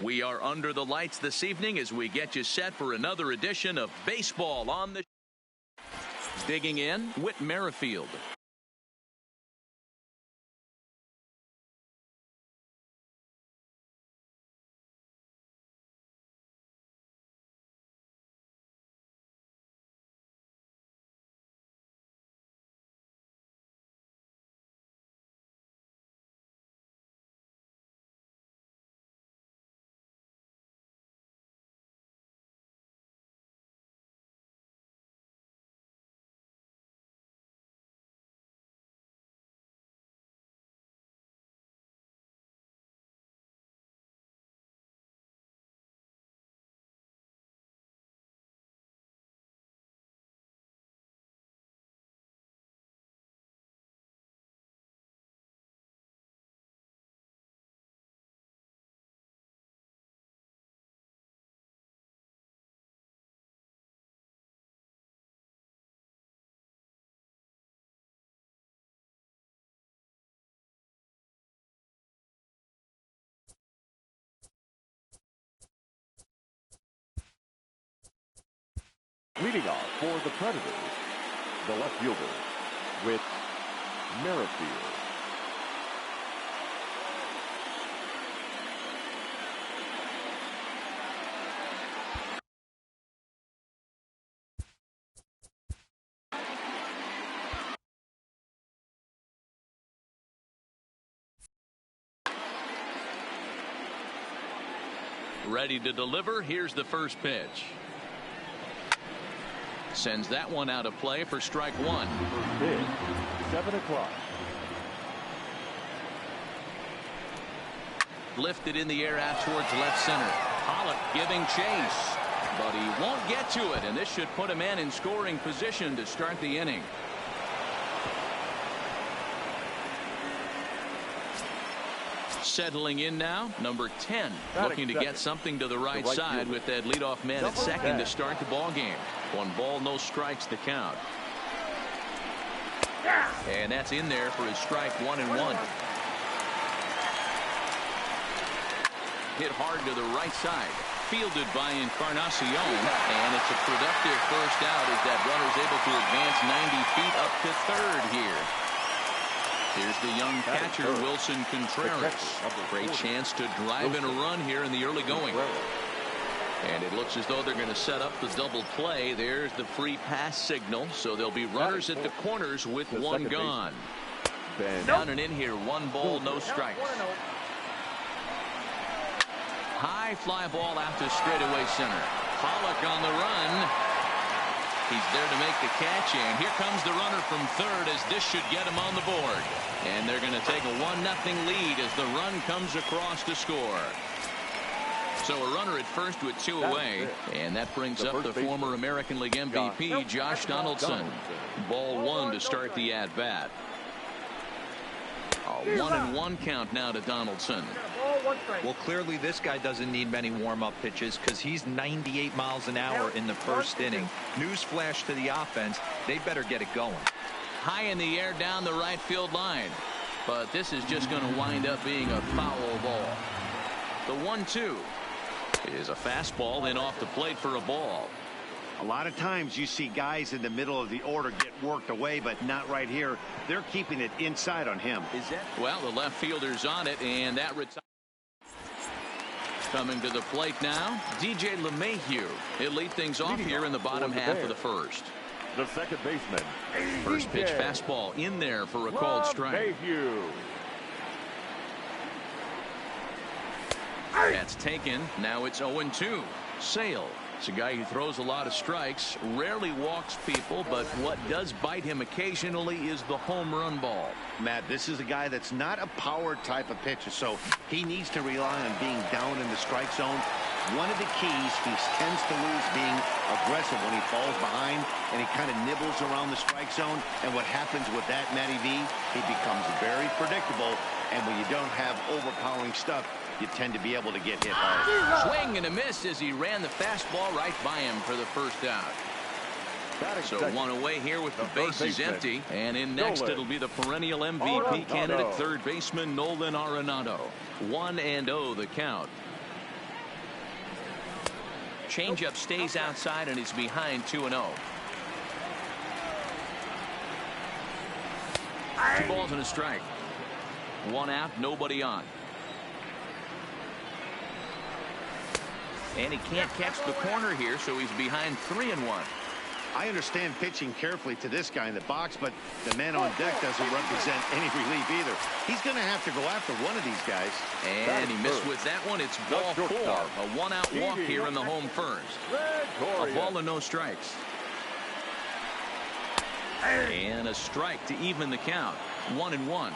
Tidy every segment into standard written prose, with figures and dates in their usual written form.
We are under the lights this evening as we get you set for another edition of Baseball on the... Digging in, Whit Merrifield. Leading off for the Predators, the left fielder, Whit Merrifield. Ready to deliver. Here's the first pitch. Sends that one out of play for strike one. First pitch, 7 o'clock. Lifted in the air out towards left center. Pollock giving chase, but he won't get to it, and this should put a man in scoring position to start the inning. Settling in now, number 10, looking to get something to the right side with that leadoff man at second to start the ball game. 1 ball, no strikes to count. And that's in there for his strike 1 and 1. Hit hard to the right side, fielded by Encarnacion, and it's a productive first out as that runner's able to advance 90 feet up to third here. Here's the young catcher, Wilson Contreras. Great chance to drive in a run here in the early going. And it looks as though they're going to set up the double play. There's the free pass signal. So there'll be runners at the corners with 1 gone. Down and in here, 1 ball, no strikes. High fly ball out to straightaway center. Pollock on the run. He's there to make the catch, and here comes the runner from third as this should get him on the board. And they're going to take a 1-0 lead as the run comes across to score. So a runner at first with 2 away, and that brings up the former American League MVP, Josh Donaldson. Ball 1 to start the at-bat. A 1-1 count now to Donaldson. Well, clearly this guy doesn't need many warm-up pitches because he's 98 miles an hour in the first inning. Newsflash to the offense, they better get it going. High in the air down the right field line, but this is just going to wind up being a foul ball. The 1-2 is a fastball in off the plate for a ball. A lot of times you see guys in the middle of the order get worked away, but not right here. They're keeping it inside on him. Is that? Well, the left fielder's on it, and that retires. Coming to the plate now, DJ LeMahieu. He'll lead things off here in the bottom half of the first. The second baseman. First pitch fastball in there for a called strike. That's taken. Now it's 0-2. Sale. It's a guy who throws a lot of strikes, rarely walks people, but what does bite him occasionally is the home run ball. Matt, this is a guy that's not a power type of pitcher, so he needs to rely on being down in the strike zone. One of the keys, he tends to lose being aggressive when he falls behind, and he kind of nibbles around the strike zone. And what happens with that, Matty V, he becomes very predictable, and when you don't have overpowering stuff, you tend to be able to get hit hard. Swing and a miss as he ran the fastball right by him for the first out. So 1 away here with the bases empty. And in next, it'll be the perennial MVP candidate, third baseman Nolan Arenado. 1-0 the count. Changeup stays outside and is behind 2-0. 2 balls and a strike. 1 out, nobody on. And he can't catch the corner here, so he's behind 3-1. I understand pitching carefully to this guy in the box, but the man on deck doesn't represent any relief either. He's going to have to go after one of these guys. And he missed with that one. It's ball 4. A 1-out walk here in the home first. A ball and no strikes. And a strike to even the count. 1-1.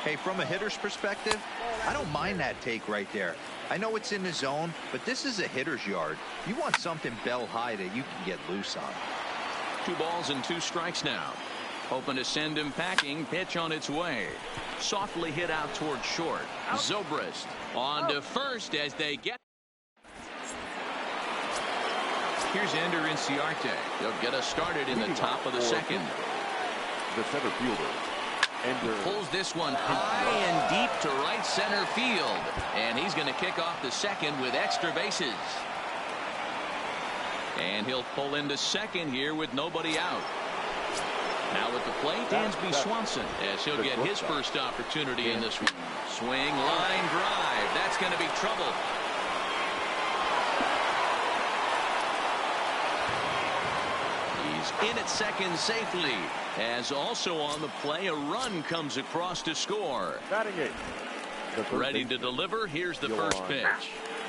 Hey, from a hitter's perspective, I don't mind that take right there. I know it's in the zone, but this is a hitter's yard. You want something bell high that you can get loose on. 2 balls and 2 strikes now. Hoping to send him packing. Pitch on its way. Softly hit out toward short. Zobrist on to first as they get. Here's Ender Inciarte. They'll get us started in the top of the second. The center fielder. He pulls this one high and deep to right center field. And he's going to kick off the second with extra bases. And he'll pull into second here with nobody out. Now at the plate, Dansby Swanson, as he'll get his first opportunity in this one. Swing, line drive. That's going to be trouble. He's in at second safely. As also on the play, a run comes across to score. Ready to deliver. Here's the first pitch.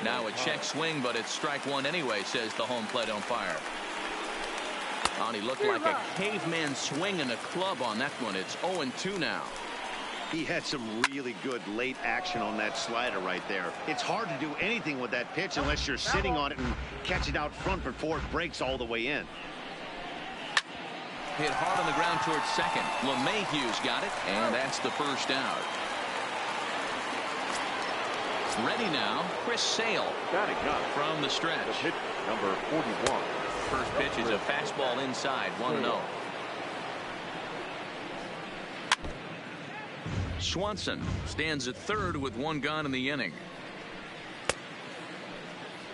Now a check swing, but it's strike 1 anyway, says the home plate umpire. Oh, he looked like a caveman swinging a club on that one. It's 0-2 now. He had some really good late action on that slider right there. It's hard to do anything with that pitch unless you're sitting on it and catch it out front before it breaks all the way in. Hit hard on the ground towards second. LeMahieu's got it, and that's the first out. Ready now, Chris Sale from the stretch. Number 41. First pitch is a fastball inside, 1-0. Swanson stands at third with 1 gone in the inning.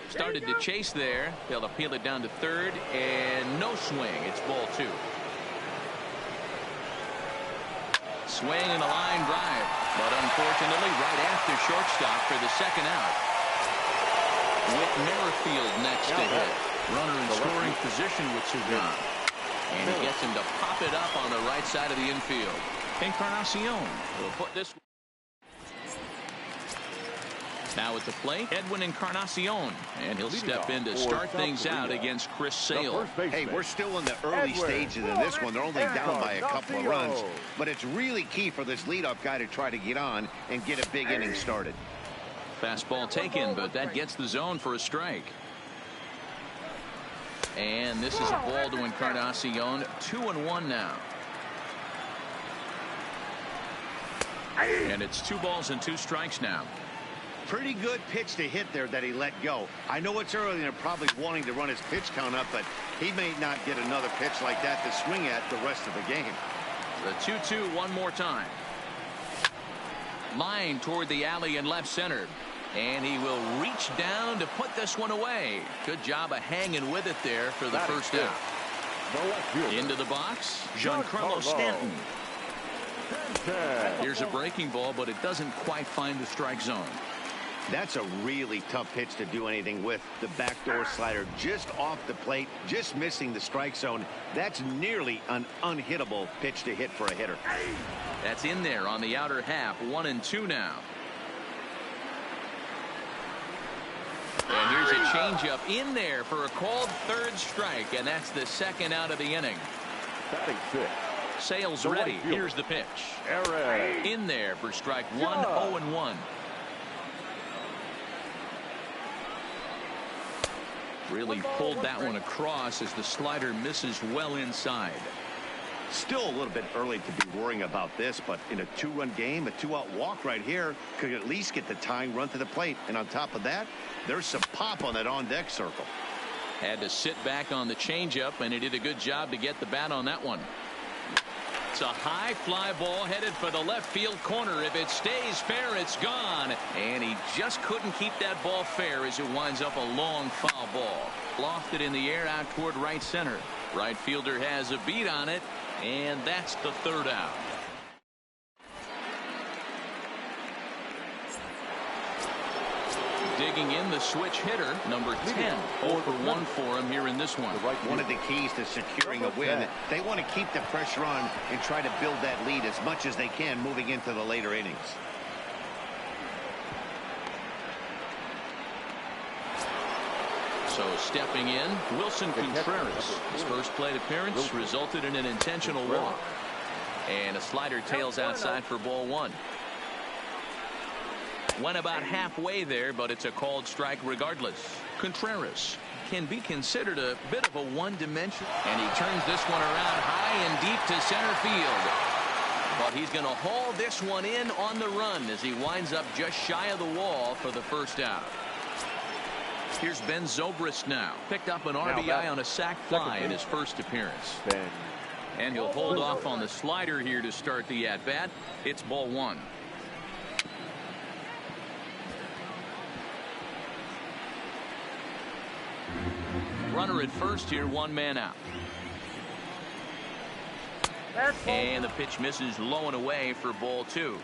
Started to chase there. They'll appeal it down to third, and no swing. It's ball 2. Swing and a line drive, but unfortunately right after shortstop for the second out. Whit Merrifield next to hit. Runner in scoring position with Sugan. And he gets him to pop it up on the right side of the infield. Encarnacion will put this. Now at the plate, Edwin Encarnacion, and he'll step in to start things out against Chris Sale. Hey, we're still in the early stages of this one. They're only down by a couple of runs, but it's really key for this leadoff guy to try to get on and get a big inning started. Fastball taken, but that gets the zone for a strike. And this is a ball to Encarnacion. 2-1 now. And it's 2 balls and 2 strikes now. Pretty good pitch to hit there that he let go. I know it's early and they're probably wanting to run his pitch count up, but he may not get another pitch like that to swing at the rest of the game. The 2-2 one more time. Line toward the alley in left center. And he will reach down to put this one away. Good job of hanging with it there for the first out. Into the box, Giancarlo Stanton. Here's a breaking ball, but it doesn't quite find the strike zone. That's a really tough pitch to do anything with. The backdoor slider just off the plate, just missing the strike zone. That's nearly an unhittable pitch to hit for a hitter. That's in there on the outer half. 1-2 now. And here's a changeup in there for a called third strike, and that's the second out of the inning. Batting 6. Sale's ready. Here's the pitch. In there for strike 1. 0-1. Really pulled that one across as the slider misses well inside. Still a little bit early to be worrying about this, but in a 2-run game, a 2-out walk right here could at least get the tying run to the plate. And on top of that, there's some pop on that on-deck circle. Had to sit back on the changeup, and he did a good job to get the bat on that one. It's a high fly ball headed for the left field corner. If it stays fair, it's gone. And he just couldn't keep that ball fair as it winds up a long foul ball. Lofted in the air out toward right center. Right fielder has a beat on it, and that's the third out. Digging in the switch hitter, number 10. 0 for 1 for him here in this one. One of the keys to securing a win, they want to keep the pressure on and try to build that lead as much as they can moving into the later innings. So stepping in, Wilson Contreras. His first plate appearance resulted in an intentional walk. And a slider tails outside for ball one. Went about halfway there, but it's a called strike regardless. Contreras can be considered a bit of a one-dimensional. And he turns this one around high and deep to center field. But he's going to haul this one in on the run as he winds up just shy of the wall for the first out. Here's Ben Zobrist now. Picked up an RBI on a sac fly in his first appearance. And he'll hold off on the slider here to start the at-bat. It's ball one. Runner at first here, one man out. And the pitch misses low and away for ball two.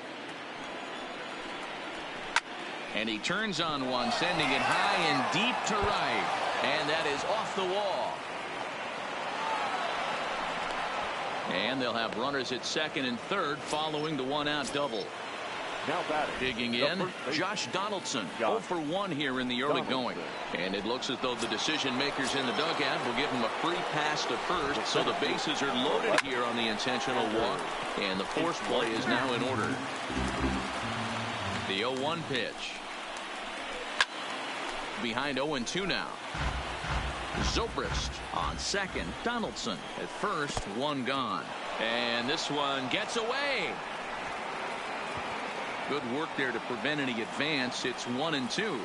And he turns on one, sending it high and deep to right. And that is off the wall. And they'll have runners at second and third following the one-out double. Now batting. Digging in, Josh Donaldson. 0 for 1 here in the early going. And it looks as though the decision makers in the dugout will give him a free pass to first. So the bases are loaded here on the intentional walk. And the force play is now in order. The 0-1 pitch. Behind 0-2 now. Zobrist on second. Donaldson at first. One gone. And this one gets away. Good work there to prevent any advance. It's 1-2.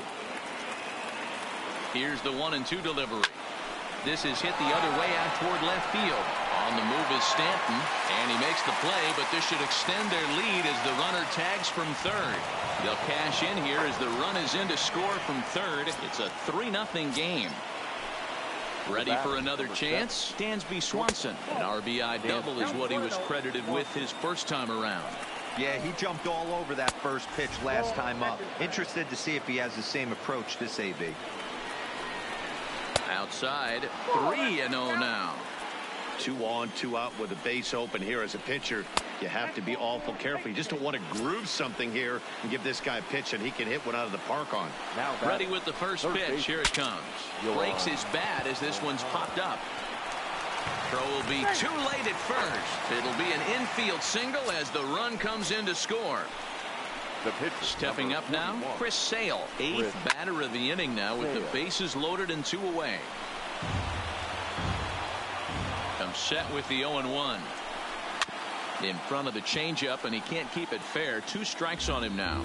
Here's the 1-2 delivery. This is hit the other way out toward left field. On the move is Stanton, and he makes the play, but this should extend their lead as the runner tags from third. They'll cash in here as the run is in to score from third. It's a 3-0 game. Ready for another chance? Dansby Swanson. An RBI double is what he was credited with his first time around. Yeah, he jumped all over that first pitch last time up. Interested to see if he has the same approach this AB. Outside, 3-0 now. 2 on, 2 out with a base open here as a pitcher. You have to be awful careful. You just don't want to groove something here and give this guy a pitch and he can hit one out of the park on. Now ready with the first pitch. Here it comes. Breaks his bat as this one's popped up. Throw will be too late at first. It'll be an infield single as the run comes in to score. The pitch. Stepping up now, Chris Sale, 8th batter of the inning now with the bases loaded and 2 away. Comes set with the 0-1. In front of the changeup, and he can't keep it fair. 2 strikes on him now.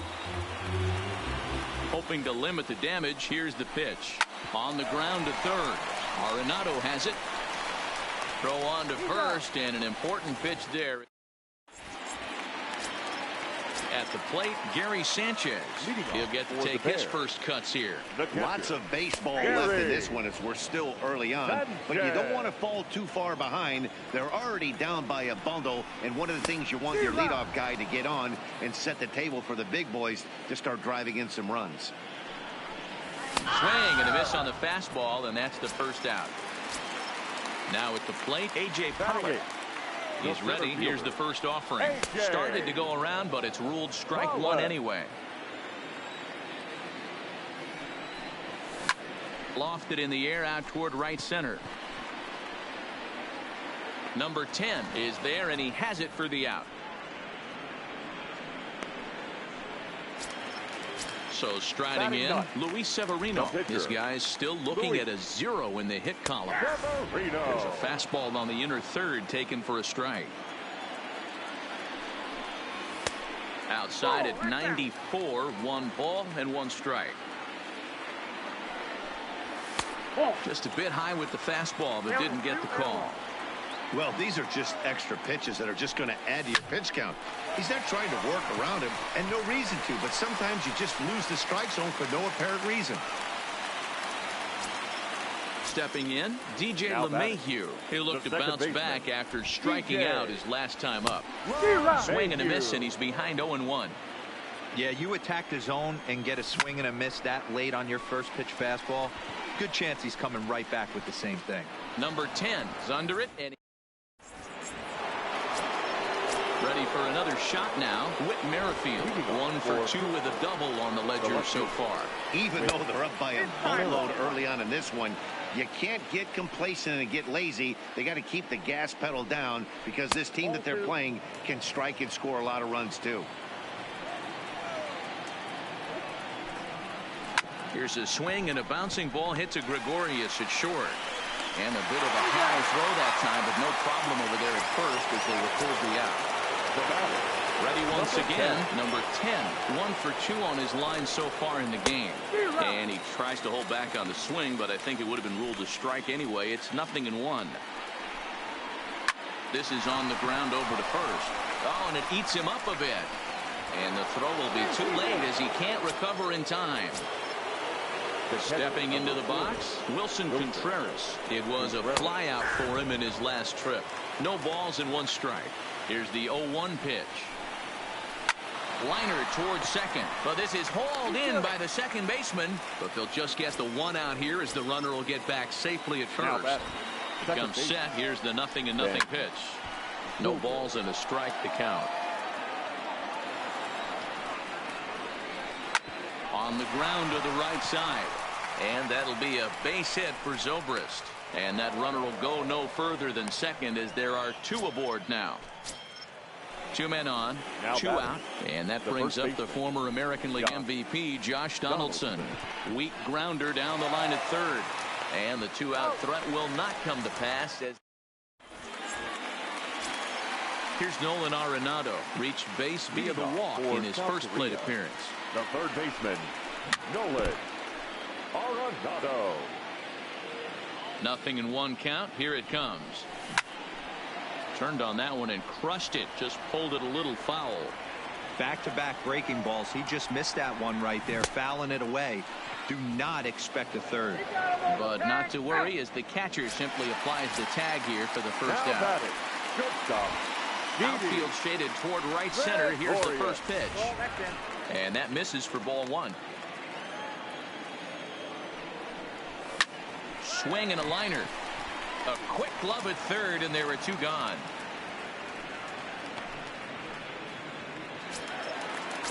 Hoping to limit the damage, here's the pitch. On the ground to third. Arenado has it. Throw on to first, and an important pitch there. At the plate, Gary Sanchez. He'll get to take his first cuts here. Lots of baseball left in this one as we're still early on. But you don't want to fall too far behind. They're already down by a bundle. And one of the things you want your leadoff guy to get on and set the table for the big boys to start driving in some runs. Swing and a miss on the fastball, and that's the first out. Now at the plate, A.J. Pollock. He's ready. Here's the first offering. Started to go around, but it's ruled strike one anyway. Lofted in the air out toward right center. Number 10 is there, and he has it for the out. So striding in, Luis Severino. This guy's still looking at a 0 in the hit column. There's a fastball on the inner third taken for a strike. Outside at 94, 1 ball and 1 strike. Just a bit high with the fastball, but didn't get the call. Well, these are just extra pitches that are just going to add to your pitch count. He's not trying to work around him, and no reason to, but sometimes you just lose the strike zone for no apparent reason. Stepping in, DJ LeMahieu. He'll look to bounce back after striking out his last time up. Swing and a miss, and he's behind 0-1. Yeah, you attack the zone and get a swing and a miss that late on your first pitch fastball. Good chance he's coming right back with the same thing. Number 10 is under it, and ready for another shot now. Whit Merrifield, 1 for 2 with a double on the ledger so far. Even though they're up by a boatload early on in this one, you can't get complacent and get lazy. They got to keep the gas pedal down because this team that they're playing can strike and score a lot of runs too. Here's a swing and a bouncing ball hit to Gregorius at short. And a bit of a high throw that time, but no problem over there at first as they record the out. Ready once again, number 10, 1 for 2 on his line so far in the game. And he tries to hold back on the swing, but I think it would have been ruled a strike anyway. It's 0-1. This is on the ground over to first. Oh, and it eats him up a bit. And the throw will be too late as he can't recover in time. Stepping into the box, Wilson Contreras. It was a flyout for him in his last trip. No balls and 1 strike. Here's the 0-1 pitch. Liner towards second, but this is hauled in by the second baseman. But they'll just get the 1 out here as the runner will get back safely at first. Comes set. Here's the 0-0 pitch. No balls and a strike to count. On the ground to the right side. And that'll be a base hit for Zobrist. And that runner will go no further than second as there are 2 aboard now. 2 men on, 2 out. And that brings up the former American League MVP, Josh Donaldson. Weak grounder down the line at third. And the 2-out threat will not come to pass. Here's Nolan Arenado. Reached base via the walk in his first plate appearance. The third baseman, Nolan Arenado. 0-1 count. Here it comes. Turned on that one and crushed it. Just pulled it a little foul. Back-to-back breaking balls. He just missed that one right there, fouling it away. Do not expect a third. But not to worry as the catcher simply applies the tag here for the first out. Good stop. Outfield shaded toward right center. Here's the first pitch. And that misses for ball 1. Swing and a liner. A quick glove at third, and there are 2 gone.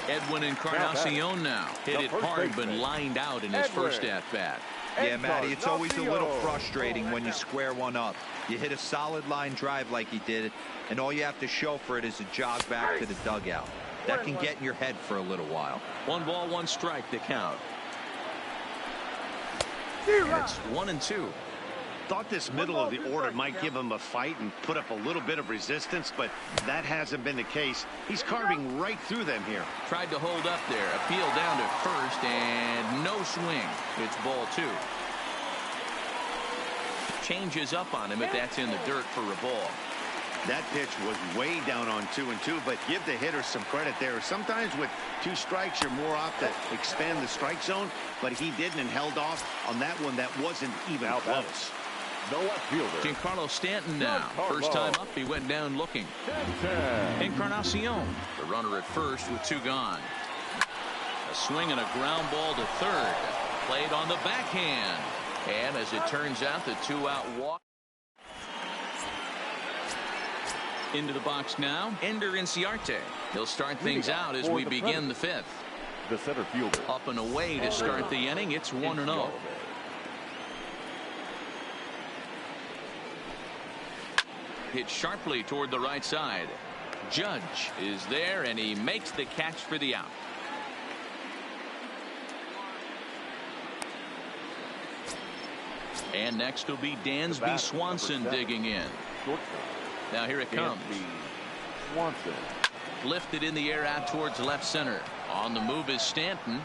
Edwin Encarnacion now. Hit it hard, but lined out in his first at-bat. Yeah, Matty, it's always a little frustrating when you square one up. You hit a solid line drive like he did, and all you have to show for it is a jog back to the dugout. That can get in your head for a little while. 1 ball, 1 strike to count. And it's 1-2. Thought this middle of the order might give him a fight and put up a little bit of resistance, but that hasn't been the case. He's carving right through them here. Tried to hold up there. Appeal down to first, and no swing. It's ball 2. Changes up on him if that's in the dirt for a ball. That pitch was way down on 2-2, but give the hitter some credit there. Sometimes with 2 strikes, you're more apt to expand the strike zone, but he didn't and held off on that one that wasn't even close. The left fielder, Giancarlo Stanton now. First time up, he went down looking. Encarnacion, the runner at first with 2 gone. A swing and a ground ball to third. Played on the backhand. And as it turns out, the 2-out walk. Into the box now, Ender Inciarte. He'll start things out as we begin the 5th. The center fielder. Up and away to start the inning. It's 1-0. Hit sharply toward the right side. Judge is there, and he makes the catch for the out. And next will be Dansby Swanson digging in. Now here it comes. Swanson. Lifted in the air out towards left center. On the move is Stanton.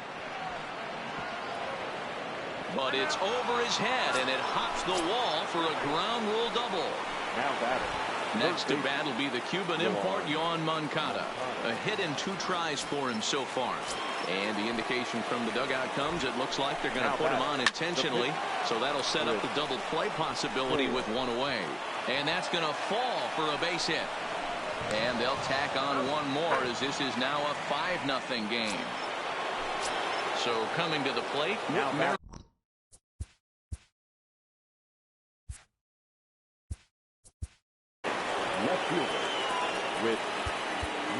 But it's over his head, and it hops the wall for a ground rule double. Now batting. Next to bat will be the Cuban import, Yoan Moncada. A hit in 2 tries for him so far. And the indication from the dugout comes, it looks like they're going to put him on intentionally. So that'll set up the double play possibility with 1 away. And that's going to fall for a base hit. And they'll tack on 1 more as this is now a 5-0 game. So coming to the plate, now left fielder with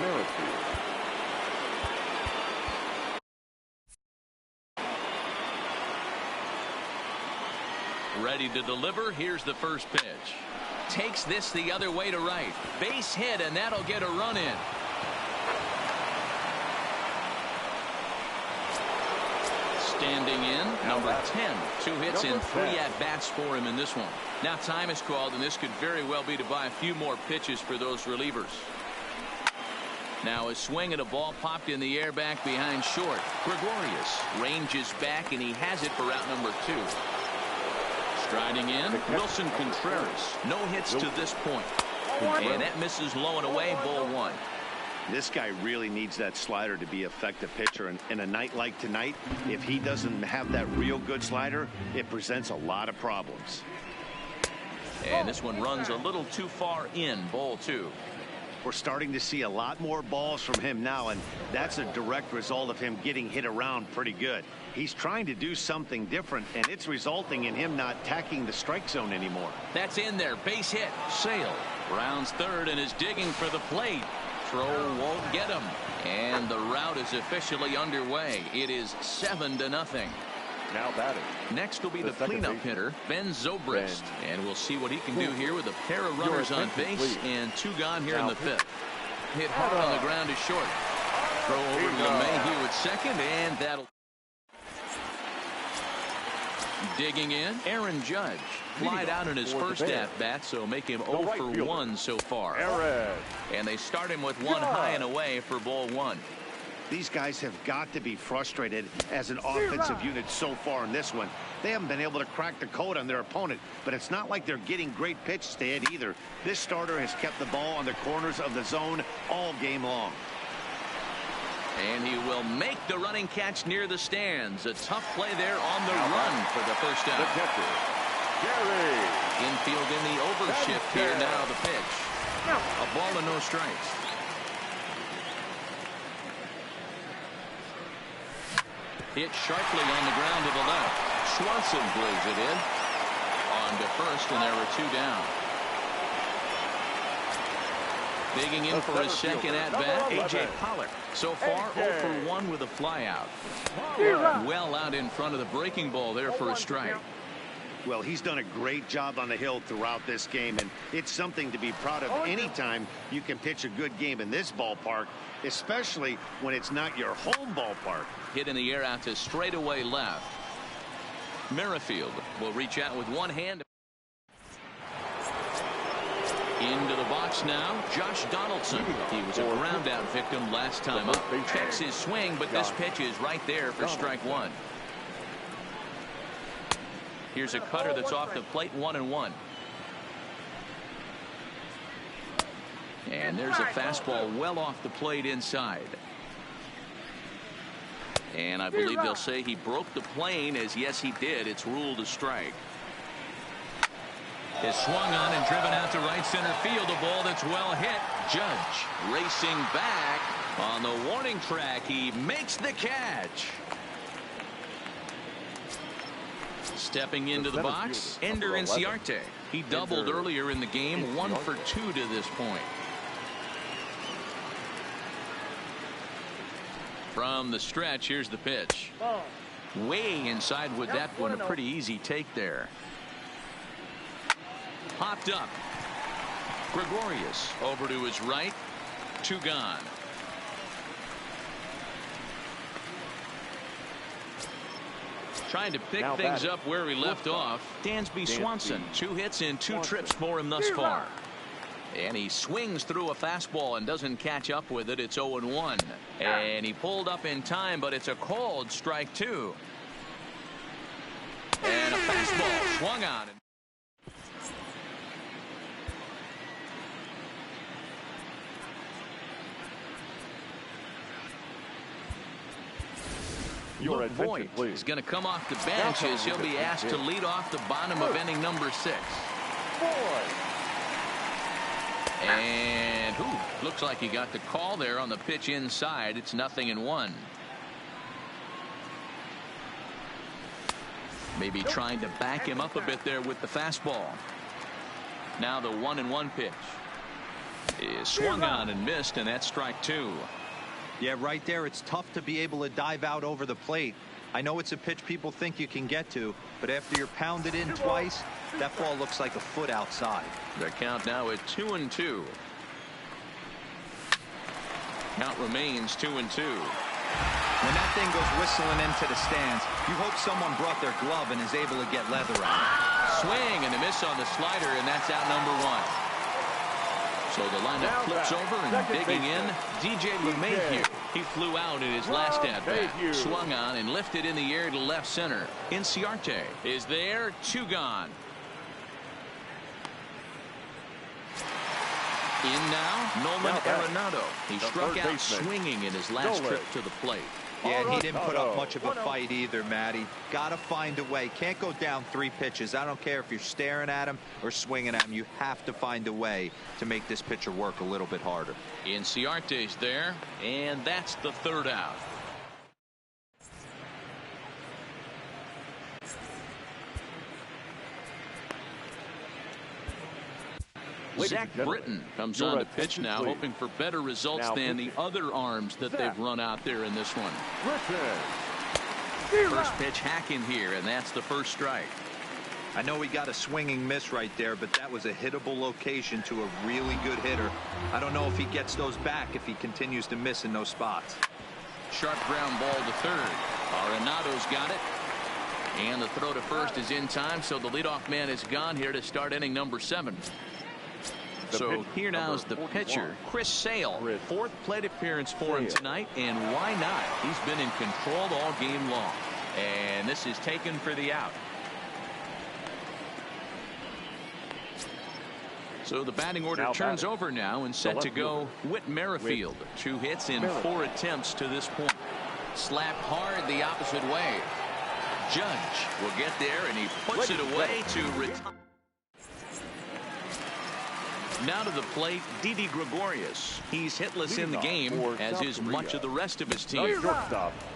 Merrifield. Ready to deliver. Here's the first pitch. Takes this the other way to right. Base hit, and that'll get a run in. Standing in, number 10. 2 hits in 3 at-bats for him in this one. Now time is called, and this could very well be to buy a few more pitches for those relievers. Now a swing and a ball popped in the air back behind short. Gregorius ranges back, and he has it for out number 2. Striding in, Wilson Contreras. No hits to this point. And that misses low and away, ball 1. This guy really needs that slider to be an effective pitcher. And in a night like tonight, if he doesn't have that real good slider, it presents a lot of problems. And this one runs a little too far in, ball 2. We're starting to see a lot more balls from him now, and that's a direct result of him getting hit around pretty good. He's trying to do something different, and it's resulting in him not attacking the strike zone anymore. That's in there. Base hit. Sale. Rounds third and is digging for the plate. Throw won't get him. And the route is officially underway. It is 7-0. Now batting. Next will be the cleanup hitter, Ben Zobrist. And we'll see what he can do here with a pair of runners on base and 2 gone here in the 5th. Hit hard on the ground to short. Throw over to LeMahieu at second, and that'll... Digging in, Aaron Judge. Flied out in his first at-bat, so make him 0 for 1 so far. And they start him with 1 high and away for ball 1. These guys have got to be frustrated as an offensive unit so far in this one. They haven't been able to crack the code on their opponent, but it's not like they're getting great pitches to hit either. This starter has kept the ball on the corners of the zone all game long. And he will make the running catch near the stands. A tough play there on the run for the first down. The catcher, Gary. Infield in the overshift here. Now the pitch. A ball and no strikes. Hit sharply on the ground to the left. Swanson plays it in. On to first, and there are 2 down. Digging in for his second at-bat, A.J. Pollock. So far, 0 for 1 with a flyout. Well out in front of the breaking ball there for a strike. Well, he's done a great job on the hill throughout this game, and it's something to be proud of anytime you can pitch a good game in this ballpark, especially when it's not your home ballpark. Hit in the air out to straightaway left. Merrifield will reach out with 1 hand. Into the box now, Josh Donaldson. He was a ground out victim last time up. Checks his swing, but this pitch is right there for strike 1. Here's a cutter that's off the plate, 1-1. And there's a fastball well off the plate inside. And I believe they'll say he broke the plane, as yes he did. It's ruled a strike. Is swung on and driven out to right center field. A ball that's well hit. Judge racing back on the warning track. He makes the catch. Stepping into the box, Ender Inciarte. He doubled earlier in the game, 1 for 2 to this point. From the stretch, here's the pitch. Way inside with that one. A pretty easy take there. Popped up. Gregorius over to his right. 2 gone. Trying to pick things up where he left off. Dansby Swanson. 2 hits in 2 trips for him thus far. And he swings through a fastball and doesn't catch up with it. It's 0-1. And he pulled up in time, but it's a called strike 2. And a fastball swung on. Your Luke attention, Voigt please. is going to come off the bench as he'll be asked to lead off the bottom of inning number 6. And looks like he got the call there on the pitch inside. It's 0-1. Maybe trying to back him up a bit there with the fastball. Now the 1-1 pitch is swung on and missed, and that's strike 2. Yeah, right there, it's tough to be able to dive out over the plate. I know it's a pitch people think you can get to, but after you're pounded in twice, that ball looks like a foot outside. The count now at 2-2. Count remains 2-2. When that thing goes whistling into the stands, you hope someone brought their glove and is able to get leather on it. Swing and a miss on the slider, and that's out number 1. So the lineup flips over, and digging in, DJ LeMahieu. He flew out in his last at-bat. Swung on and lifted in the air to left center. Inciarte is there, 2 gone. In now, Nolan Arenado. He struck out swinging in his last trip to the plate. Yeah, and he didn't put up much of a fight either, Matty. Got to find a way. Can't go down 3 pitches. I don't care if you're staring at him or swinging at him. You have to find a way to make this pitcher work a little bit harder. Inciarte's there, and that's the 3rd out. Zach Britton comes on the pitch now, hoping for better results than the other arms that they've run out there in this one. First pitch hacking here, and that's the first strike. I know he got a swinging miss right there, but that was a hittable location to a really good hitter. I don't know if he gets those back if he continues to miss in those spots. Sharp ground ball to third. Arenado's got it. And the throw to first is in time, so the leadoff man is gone here to start inning number 7. So here now is the pitcher, Chris Sale. 4th plate appearance for him tonight, and why not? He's been in control all game long. And this is taken for the out. So the batting order turns over now and set to go Whit Merrifield. 2 hits in 4 attempts to this point. Slapped hard the opposite way. Judge will get there, and he puts it away to retire. Now to the plate, Didi Gregorius. He's hitless in the game, as is much of the rest of his team.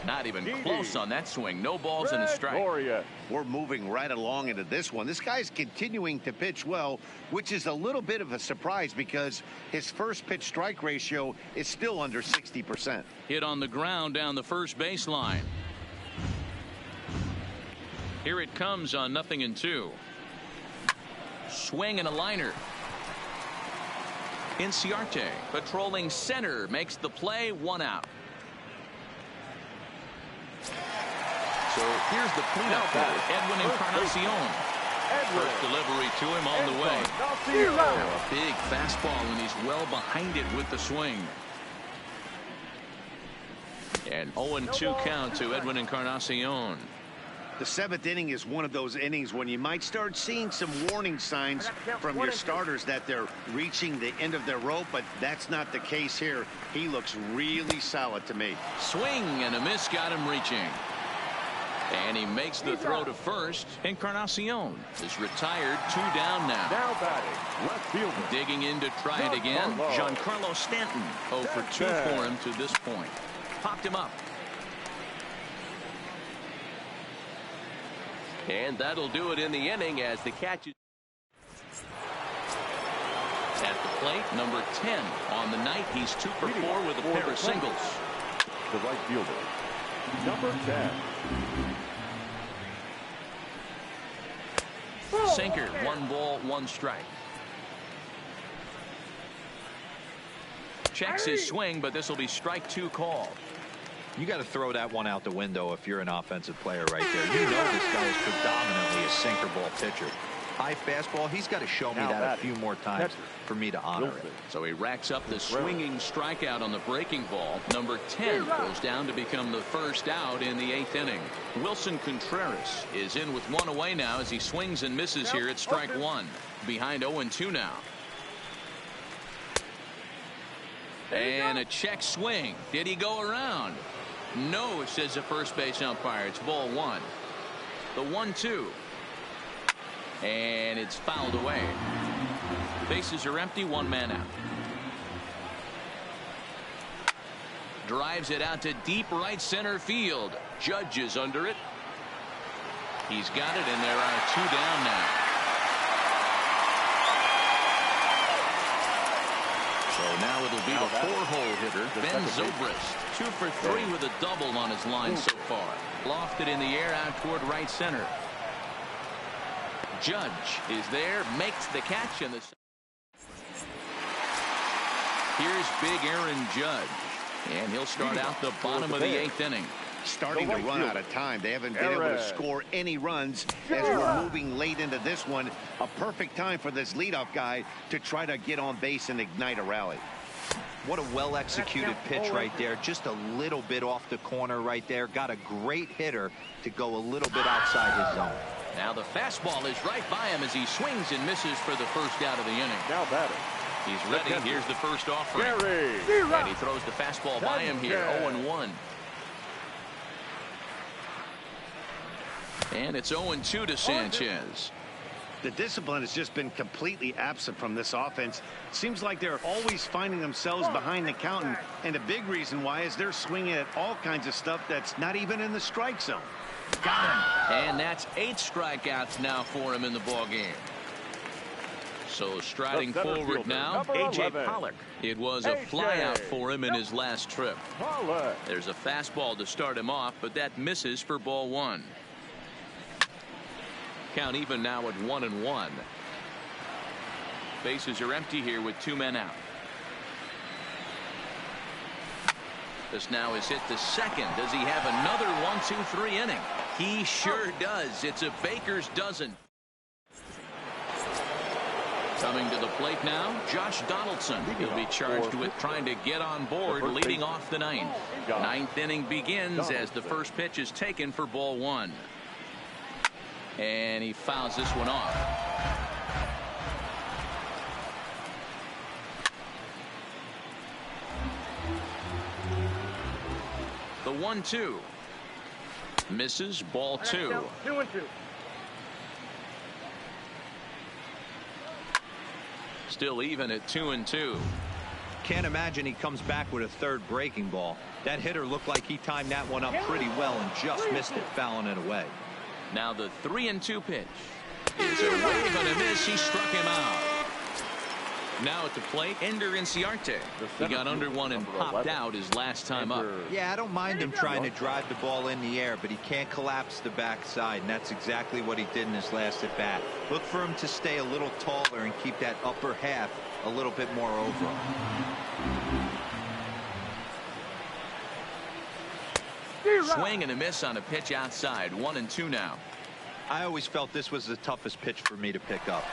Not even close on that swing. No balls and a strike. We're moving right along into this one. This guy's continuing to pitch well, which is a little bit of a surprise because his first pitch strike ratio is still under 60%. Hit on the ground down the first baseline. Here it comes on 0-2. Swing and a liner. Inciarte patrolling center makes the play, 1 out. So here's the cleanup for Edwin Encarnacion. First delivery to him on the way. Now a big fastball, and he's well behind it with the swing. And 0-2 count to Edwin Encarnacion. The 7th inning is one of those innings when you might start seeing some warning signs from your starters that they're reaching the end of their rope, but that's not the case here. He looks really solid to me. Swing and a miss got him reaching. And he makes the throw to first. Encarnacion is retired, 2 down now. Now batting, left fielder. Digging in to try it again. Giancarlo Stanton, 0 for 2 for him to this point. Popped him up. And that'll do it in the inning as the catch is at the plate. Number 10 on the night. He's 2 for 4 with a pair of singles. The right fielder, number 10. Sinker, 1 ball, 1 strike. Checks his swing, but this will be strike 2 called. You got to throw that one out the window if you're an offensive player right there. You know this guy is predominantly a sinker ball pitcher. High fastball, he's got to show me that a few more times for me to honor it. So he racks up the swinging strikeout on the breaking ball. Number 10 goes down to become the first out in the 8th inning. Wilson Contreras is in with 1 away now as he swings and misses here at strike 1. Behind 0-2 now. And a check swing. Did he go around? No, says the first base umpire. It's ball one. The 1-2. And it's fouled away. Bases are empty, one man out. Drives it out to deep right center field. Judge is under it. He's got it, and there are two down now. So now it'll be the four-hole hitter, Ben Zobrist. 2 for 3 with a double on his line so far. Lofted in the air out toward right center. Judge is there, makes the catch, and here's big Aaron Judge. And he'll start out the bottom of the 8th inning. Starting to run out of time. They haven't been able to score any runs as we're moving late into this one. A perfect time for this leadoff guy to try to get on base and ignite a rally. What a well-executed pitch right there. Just a little bit off the corner right there. Got a great hitter to go a little bit outside his zone. Now the fastball is right by him as he swings and misses for the first out of the inning. Now batting. He's ready. Here's the first offering. And he throws the fastball by him here. 0-1. And it's 0-2 to Sanchez. The discipline has just been completely absent from this offense. Seems like they're always finding themselves behind the counter, and a big reason why is they're swinging at all kinds of stuff that's not even in the strike zone. Got him. And that's 8 strikeouts now for him in the ball game. So striding forward now, A.J. Pollock. It was a flyout for him in his last trip. There's a fastball to start him off, but that misses for ball one. Count even now at 1-1. Bases are empty here with 2 men out. This now is hit to second. Does he have another 1-2-3 inning? He sure does. It's a baker's dozen. Coming to the plate now, Josh Donaldson. He'll be charged with trying to get on board, leading off the 9th. 9th inning begins as the first pitch is taken for ball one. And he fouls this one off. The 1-2. Misses, ball 2. 2-2. Still even at 2-2. Can't imagine he comes back with a third breaking ball. That hitter looked like he timed that one up pretty well and just missed it, fouling it away. Now the 3-2 pitch. It's a wave and a miss. He struck him out. Now at the plate, Ender Inciarte. He got under one and popped out his last time up. Yeah, I don't mind him trying to drive the ball in the air, but he can't collapse the backside, and that's exactly what he did in his last at bat. Look for him to stay a little taller and keep that upper half a little bit more over him. Swing and a miss on a pitch outside. 1-2 now. I always felt this was the toughest pitch for me to pick up.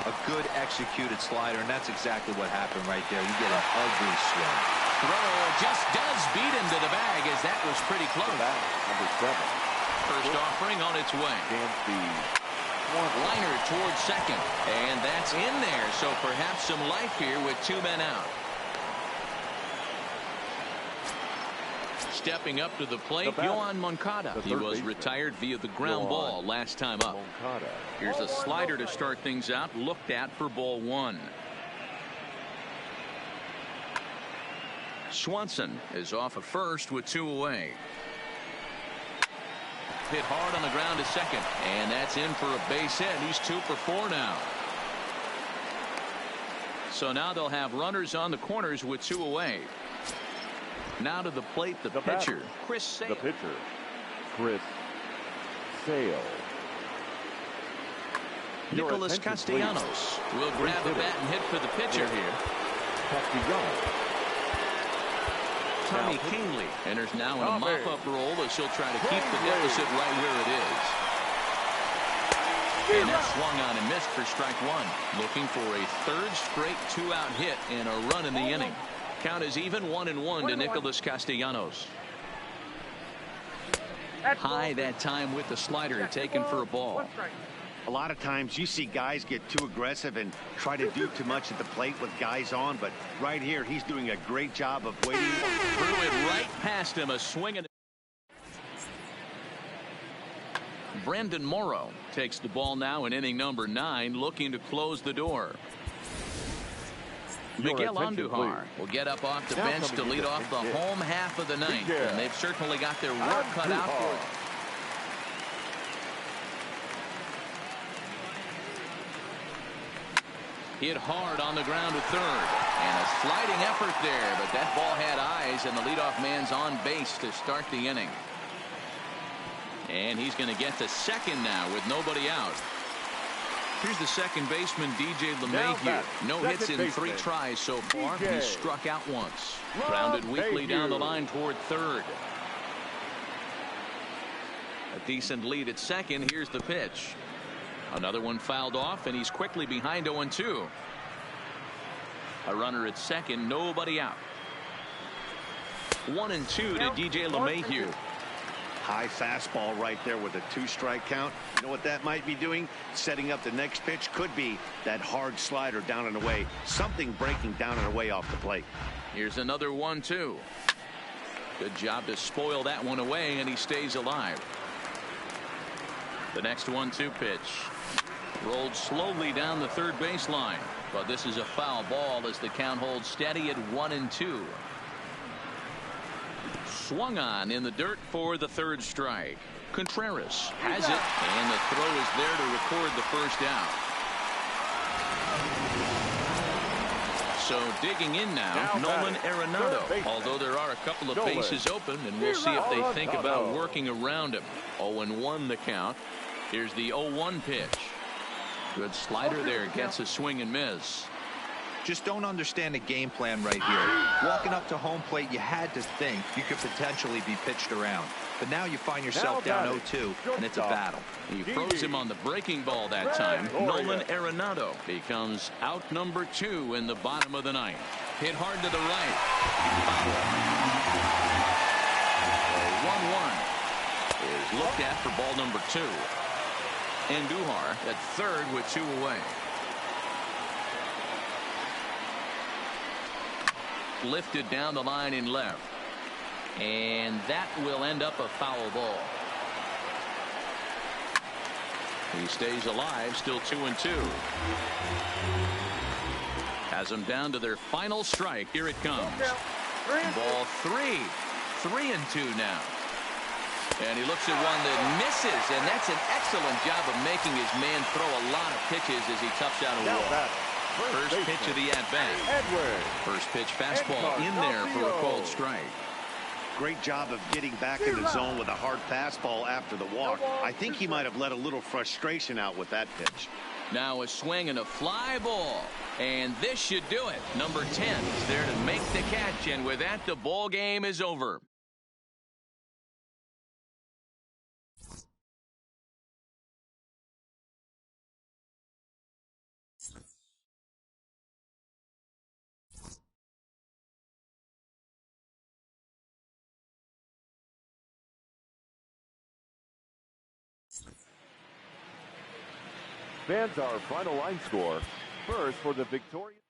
A good executed slider, and that's exactly what happened right there. You get an ugly swing. Throw just does beat him to the bag, as that was pretty close. Number 7. First offering on its way. Liner towards second, and that's in there. So perhaps some life here with 2 men out. Stepping up to the plate, Yohan Moncada. He was retired via the ground ball last time up. Here's a slider to start things out, looked at for ball 1. Swanson is off of first with 2 away. Hit hard on the ground to second, and that's in for a base hit. He's 2 for 4 now. So now they'll have runners on the corners with 2 away. Now to the plate, the pitcher, Chris Sale. The pitcher, Chris Sale. Nicholas Castellanos will grab the bat and hit for the pitcher here. Tommy Kingley enters now in a mop-up role as he'll try to keep the deficit right where it is. And that swung on and missed for strike 1. Looking for a 3rd straight 2-out hit and a run in the inning. Count is even 1-1 to Nicholas Castellanos. High that time with the slider taken for a ball. A lot of times you see guys get too aggressive and try to do too much at the plate with guys on, but right here he's doing a great job of waiting. Threw it right past him, a swing and Brandon Morrow takes the ball now in inning number 9, looking to close the door. Miguel Andujar will get up off the bench to lead off the home half of the ninth, and they've certainly got their work cut out for them. Hit hard on the ground to third, and a sliding effort there, but that ball had eyes, and the leadoff man's on base to start the inning. And he's going to get to second now with nobody out. Here's the second baseman, DJ LeMahieu. No hits in 3 tries so far. He struck out once. Grounded weakly down the line toward third. A decent lead at second. Here's the pitch. Another one fouled off, and he's quickly behind 0-2. A runner at second, nobody out. 1-2 to DJ LeMahieu. High fastball right there with a 2-strike count. You know what that might be doing? Setting up the next pitch. Could be that hard slider down and away. Something breaking down and away off the plate. Here's another 1-2. Good job to spoil that one away, and he stays alive. The next 1-2 pitch. Rolled slowly down the third baseline, but this is a foul ball as the count holds steady at 1-2. Swung on in the dirt for the third strike. Contreras has it, and the throw is there to record the first out. So digging in now Nolan Arenado, although there are a couple of bases open, and we'll see if they think about working around him. 0-1 the count. Here's the 0-1 pitch. Good slider there, gets a swing and miss. Just don't understand the game plan right here. Walking up to home plate, you had to think you could potentially be pitched around. But now you find yourself down 0-2, and it's a battle. He froze him on the breaking ball that time. Nolan Arenado becomes out number 2 in the bottom of the ninth. Hit hard to the right. The 1-1 is looked at for ball number 2. Andujar at third with 2 away. Lifted down the line in left, and that will end up a foul ball. He stays alive, still 2-2. Has them down to their final strike. Here it comes. Ball 3. 3-2 now. And he looks at one that misses, and that's an excellent job of making his man throw a lot of pitches as he toughs out a wall. First pitch of the at-bat. First pitch fastball in there for a called strike. Great job of getting back in the zone with a hard fastball after the walk. I think he might have let a little frustration out with that pitch. Now a swing and a fly ball. And this should do it. Number 10 is there to make the catch, and with that, the ball game is over. Fans, our final line score. First for the victorious.